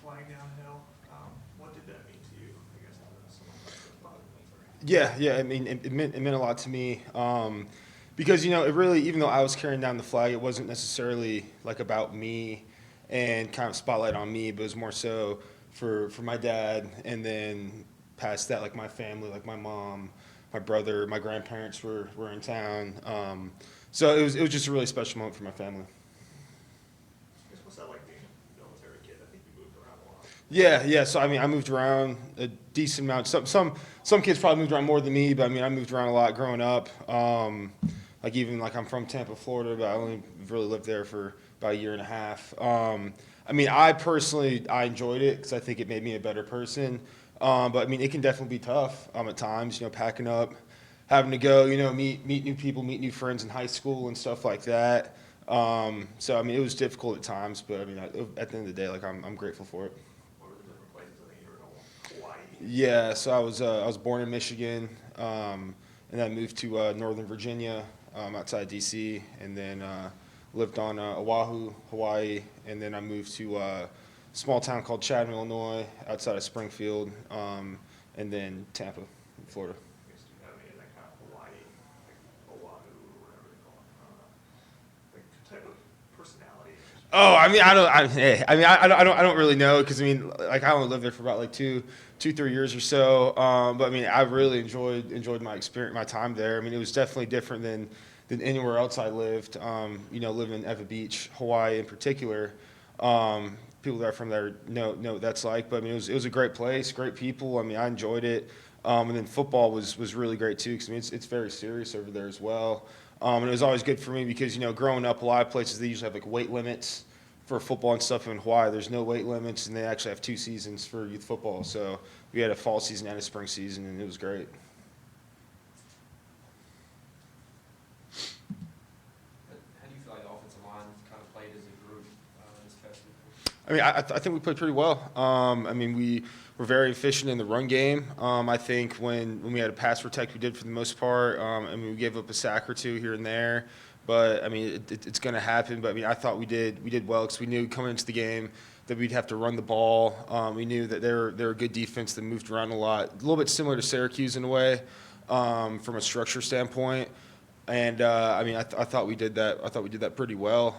flying downhill. What did that mean to you? I guess someone like the father military. Yeah. I mean, it meant a lot to me because it really, even though I was carrying down the flag, it wasn't necessarily like about me and kind of spotlight on me, but it was more so for my dad, and then past that, like my family, like my mom, my brother, my grandparents were in town. So it was just a really special moment for my family. I guess what's that like being a military kid? I think you moved around a lot. Yeah. So I mean, I moved around a decent amount. Some kids probably moved around more than me, but I mean, I moved around a lot growing up. Like even like I'm from Tampa, Florida, but I only really lived there for about a year and a half. I mean, I personally I enjoyed it because I think it made me a better person. But I mean, it can definitely be tough at times. Packing up, having to go, meet new people, meet new friends in high school and stuff like that. So I mean, it was difficult at times, but I mean, at the end of the day, like I'm grateful for it. What were the different places? I think you were in Hawaii. Yeah, so I was born in Michigan, and then moved to Northern Virginia, outside D.C., and then lived on Oahu, Hawaii, and then I moved to a small town called Chatham, Illinois, outside of Springfield, and then Tampa, Florida. I guess do you have any of that kind of Hawaii, like Oahu or whatever they call it? Like type of personality. Oh, I mean, I don't really know because I mean, like I only lived there for about like 3 years or so. But I mean, I really enjoyed my experience, my time there. I mean, it was definitely different than anywhere else I lived. Living in Eva Beach, Hawaii in particular. People that are from there know what that's like. But I mean, it was a great place, great people. I mean, I enjoyed it. And then football was really great too because I mean, it's very serious over there as well. And it was always good for me because, growing up, a lot of places, they usually have like weight limits for football and stuff. In Hawaii, there's no weight limits, and they actually have 2 seasons for youth football. So we had a fall season and a spring season, and it was great. How do you feel like the offensive line kind of played as a group this past week? I mean, I think we played pretty well. I mean, we were very efficient in the run game. I think when we had a pass protect, we did for the most part. I mean, we gave up a sack or two here and there, but I mean, it's going to happen. But I mean, I thought we did well because we knew coming into the game that we'd have to run the ball. We knew that they're a good defense that moved around a lot, a little bit similar to Syracuse in a way, from a structure standpoint. And I mean, I thought we did that. I thought we did that pretty well.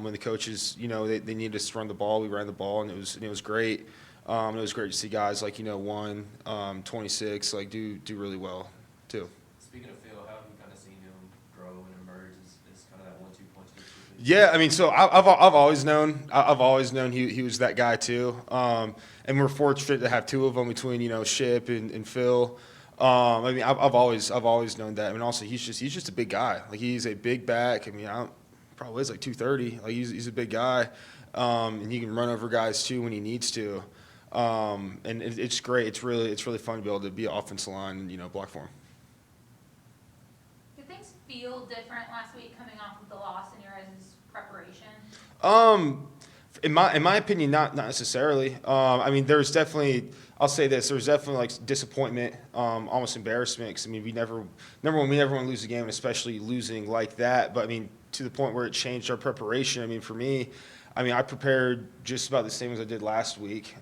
When the coaches, they needed us to run the ball, we ran the ball, and it was great. It was great to see guys like 1, 26, like do really well too. Speaking of Phil, how have you kind of seen him grow and emerge as kind of that 1-2 punch? Yeah, I mean, so I've always known he was that guy too. And we're fortunate to have two of them between Ship and Phil. I mean, I've always known that. I mean, also he's just a big guy. Like he's a big back. I mean, probably is like 230. Like he's a big guy, and he can run over guys too when he needs to. And it's great. It's really fun to be able to be an offensive line and block for him. Did things feel different last week coming off of the loss in your guys' preparation? In my opinion, not necessarily. I mean, there's definitely. I'll say this: there's definitely like disappointment, almost embarrassment. Because I mean, number one, we never want to lose a game, and especially losing like that. But I mean, to the point where it changed our preparation. I mean, for me, I prepared just about the same as I did last week.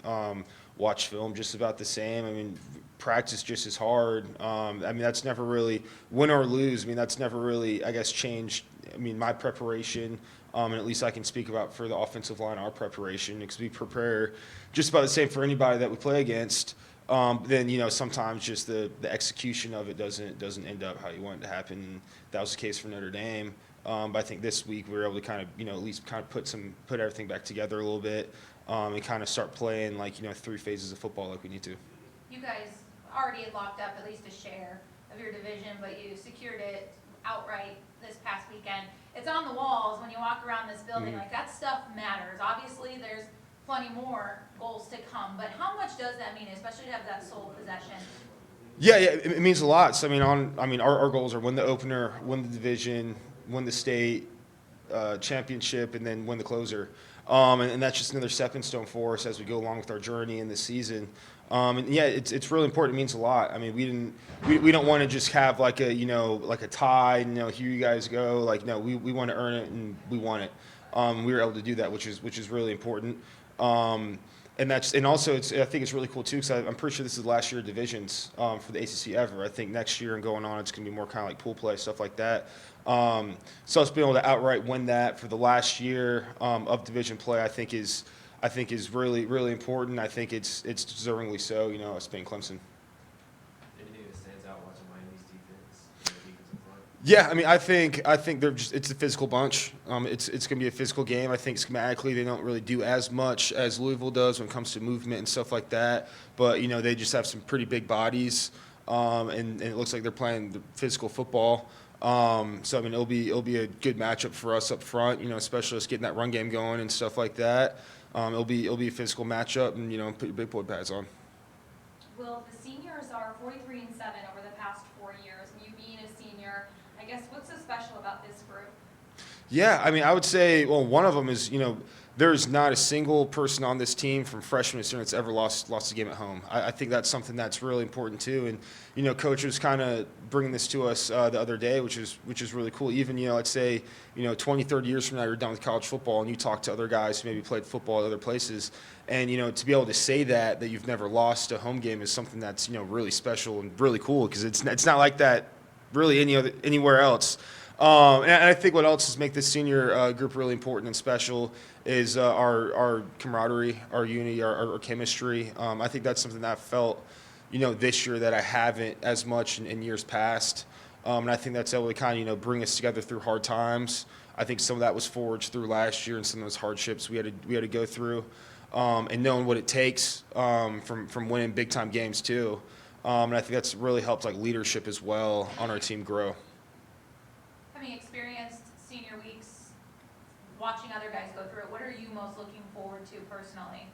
Watched film just about the same. I mean, practice just as hard. I mean, that's never really win or lose. I mean, that's never really, I guess, changed. I mean, my preparation. And at least I can speak about for the offensive line, our preparation, because we prepare just about the same for anybody that we play against. Then sometimes just the execution of it doesn't end up how you want it to happen. And that was the case for Notre Dame. But I think this week we were able to kind of at least kind of put everything back together a little bit, and kind of start playing like 3 phases of football like we need to. You guys already had locked up at least a share of your division, but you secured it outright this past weekend. It's on the walls when you walk around this building. Mm-hmm. Like that stuff matters. Obviously, there's plenty more goals to come, but how much does that mean, especially to have that sole possession? Yeah, it means a lot. So our goals are win the opener, win the division, win the state championship, and then win the closer. And that's just another stepping stone for us as we go along with our journey in this season. And yeah, it's really important. It means a lot. I mean, we don't want to just have like a like a tie. Here you guys go. Like no, we want to earn it and we want it. We were able to do that, which is really important. And also I think it's really cool too because I'm pretty sure this is the last year of divisions for the ACC ever. I think next year and going on it's going to be more kind of like pool play, stuff like that. So us being able to outright win that for the last year of division play, I think is really really important. I think it's deservingly so. Us being Clemson. Anything that stands out watching Miami's defense, and their defense in front? Yeah, I mean, I think it's a physical bunch. It's going to be a physical game. I think schematically they don't really do as much as Louisville does when it comes to movement and stuff like that. But they just have some pretty big bodies, and it looks like they're playing the physical football. So I mean, it'll be a good matchup for us up front. Especially us getting that run game going and stuff like that. It'll be a physical matchup, and put your big boy pads on. Well, the seniors are 43-7 over the past 4 years. You being a senior, I guess, what's so special about this group? Yeah, I mean, I would say, well, one of them is, there's not a single person on this team from freshman to senior that's ever lost a game at home. I think that's something that's really important too. And Coach was kind of bringing this to us the other day, which is really cool. Even let's say 20, 30 years from now you're done with college football and you talk to other guys who maybe played football at other places, and to be able to say that you've never lost a home game is something that's really special and really cool because it's not like that really anywhere else. And I think what else is make this senior group really important and special is our camaraderie, our unity, our chemistry. I think that's something that I felt, this year that I haven't as much in years past. And I think that's able to kind of, bring us together through hard times. I think some of that was forged through last year and some of those hardships we had to go through, and knowing what it takes from winning big time games too. And I think that's really helped leadership as well on our team grow. Having experienced senior weeks, watching other guys go through it, what are you most looking forward to personally?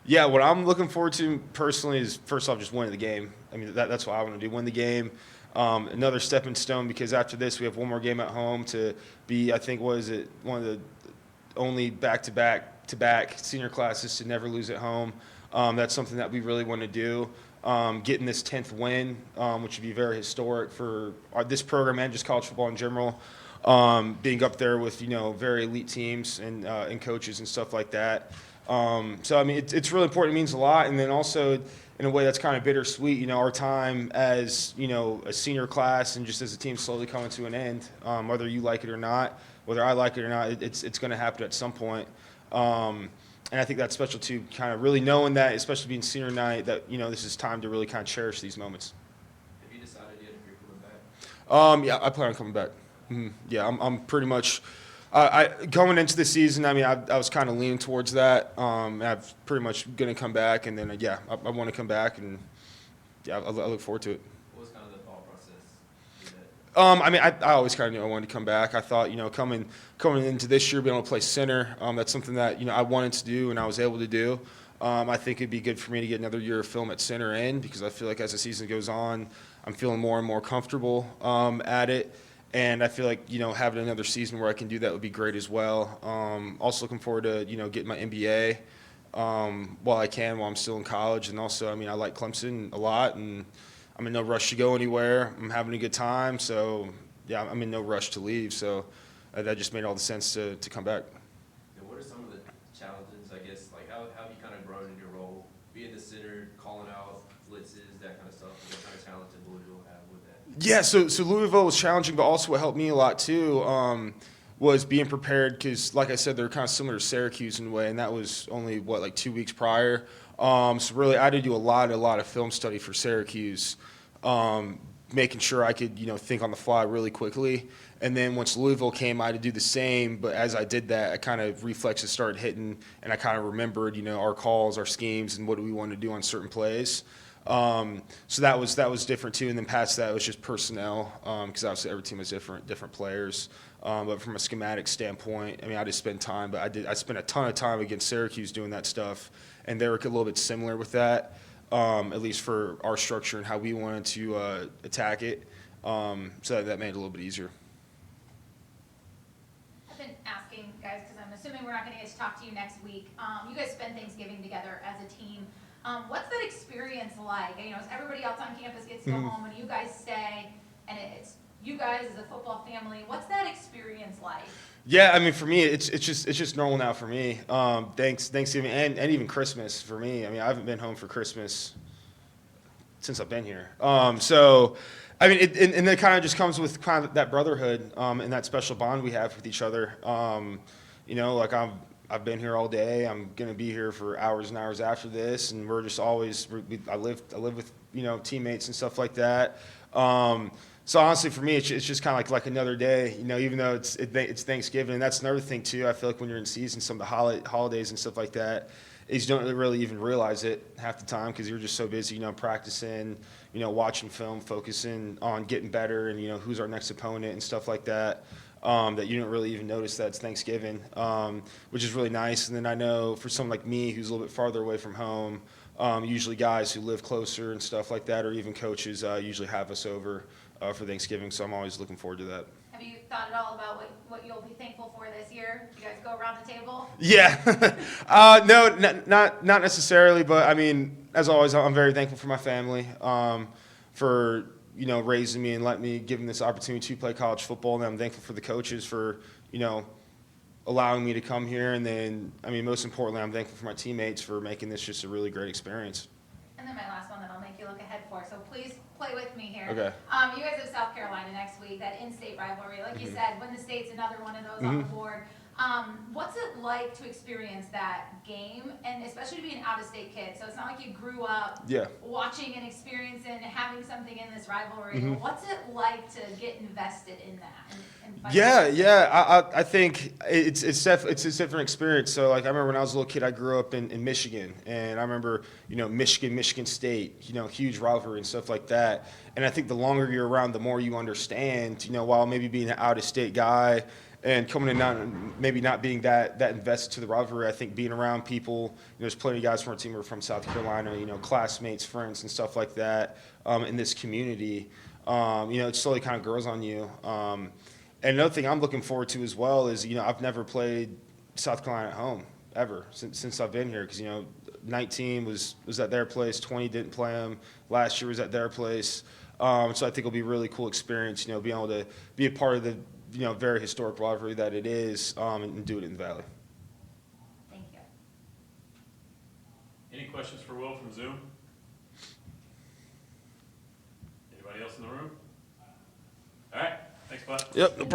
Yeah, what I'm looking forward to personally is, first off, just winning the game. I mean, that's what I want to do, win the game. Another stepping stone because after this we have one more game at home to be, I think, one of the only back-to-back senior classes to never lose at home. That's something that we really want to do. Getting this 10th win, which would be very historic for this program and just college football in general. Being up there with very elite teams and coaches and stuff like that. So I mean, it's really important. It means a lot, and then also in a way that's kind of bittersweet. Our time as a senior class and just as a team slowly coming to an end. Whether you like it or not, whether I like it or not, it's going to happen at some point. And I think that's special too, kind of really knowing that, especially being senior night, that this is time to really kind of cherish these moments. Have you decided yet if you're coming back? Yeah, I plan on coming back. Yeah, I'm pretty much. Going into the season, I mean, I was kind of leaning towards that. I'm pretty much going to come back, and then I want to come back, and I look forward to it. What was kind of the thought process? I mean, I always kind of knew I wanted to come back. I thought, coming into this year, being able to play center, that's something that, I wanted to do and I was able to do. I think it'd be good for me to get another year of film at center in because I feel like as the season goes on, I'm feeling more and more comfortable at it. And I feel like, having another season where I can do that would be great as well. Also looking forward to, getting my MBA while I'm still in college. And also, I mean, I like Clemson a lot, and I'm in no rush to go anywhere. I'm having a good time. So, yeah, I'm in no rush to leave. So that just made all the sense to come back. And what are some of the challenges, I guess, how have you kind of grown in your role? Being the center, calling out blitzes, that kind of stuff. What kind of challenge did Louisville have with that? Yeah, so Louisville was challenging, but also what helped me a lot too was being prepared because, like I said, they're kind of similar to Syracuse in a way, and that was only, 2 weeks prior. So really, I had to do a lot of film study for Syracuse, making sure I could, think on the fly really quickly. And then once Louisville came, I had to do the same. But as I did that, I kind of reflexes started hitting, and I kind of remembered, our calls, our schemes, and what do we want to do on certain plays. So that was different too. And then past that, it was just personnel, because obviously every team has different players. But from a schematic standpoint, I mean, I just spent time, but I spent a ton of time against Syracuse doing that stuff, and they were a little bit similar with that, at least for our structure and how we wanted to attack it. So that made it a little bit easier. I've been asking guys because I'm assuming we're not going to get to talk to you next week. You guys spend Thanksgiving together as a team. What's that experience like? As everybody else on campus gets to go home and you guys stay, and it's you guys as a football family. What's that experience like? Yeah, I mean, for me, it's just normal now for me. Thanksgiving and even Christmas for me. I mean, I haven't been home for Christmas since I've been here. So, I mean, and it kind of just comes with kind of that brotherhood and that special bond we have with each other. Like I've been here all day. I'm gonna be here for hours and hours after this, and we're just always. I live with teammates and stuff like that. So honestly, for me, it's just kind of like another day. Even though it's Thanksgiving, and that's another thing too. I feel like when you're in season, some of the holidays and stuff like that, is you don't really even realize it half the time because you're just so busy, practicing, watching film, focusing on getting better, and who's our next opponent and stuff like that. That you don't really even notice that it's Thanksgiving, which is really nice. And then I know for someone like me who's a little bit farther away from home, usually guys who live closer and stuff like that, or even coaches, usually have us over for Thanksgiving. So I'm always looking forward to that. Have you thought at all about what you'll be thankful for this year? You guys go around the table? Yeah, no, not necessarily, but I mean, as always, I'm very thankful for my family, for raising me and letting me give them this opportunity to play college football, and I'm thankful for the coaches for allowing me to come here, and then I mean, most importantly, I'm thankful for my teammates for making this just a really great experience. And then my last one that I'll make you look ahead for, so please play with me here. Okay. You guys have South Carolina next week, that in-state rivalry. Like you said, when the state's another one of those on the board. What's it like to experience that game, and especially to be an out-of-state kid? So it's not like you grew up watching and experiencing and having something in this rivalry. What's it like to get invested in that? I think it's a different experience. So like I remember when I was a little kid, I grew up in Michigan, and I remember Michigan State, huge rivalry and stuff like that. And I think the longer you're around, the more you understand. While maybe being an out-of-state guy and coming in maybe not being that invested to the rivalry, I think being around people, there's plenty of guys from our team who are from South Carolina, classmates, friends, and stuff like that in this community. It slowly kind of grows on you. And another thing I'm looking forward to as well is, I've never played South Carolina at home ever since I've been here because, 19 was at their place, 20 didn't play them. Last year was at their place. So I think it'll be a really cool experience, being able to be a part of the, very historic rivalry that it is and do it in the Valley. Thank you. Any questions for Will from Zoom? Anybody else in the room? All right, thanks, bud. Yep, no problem.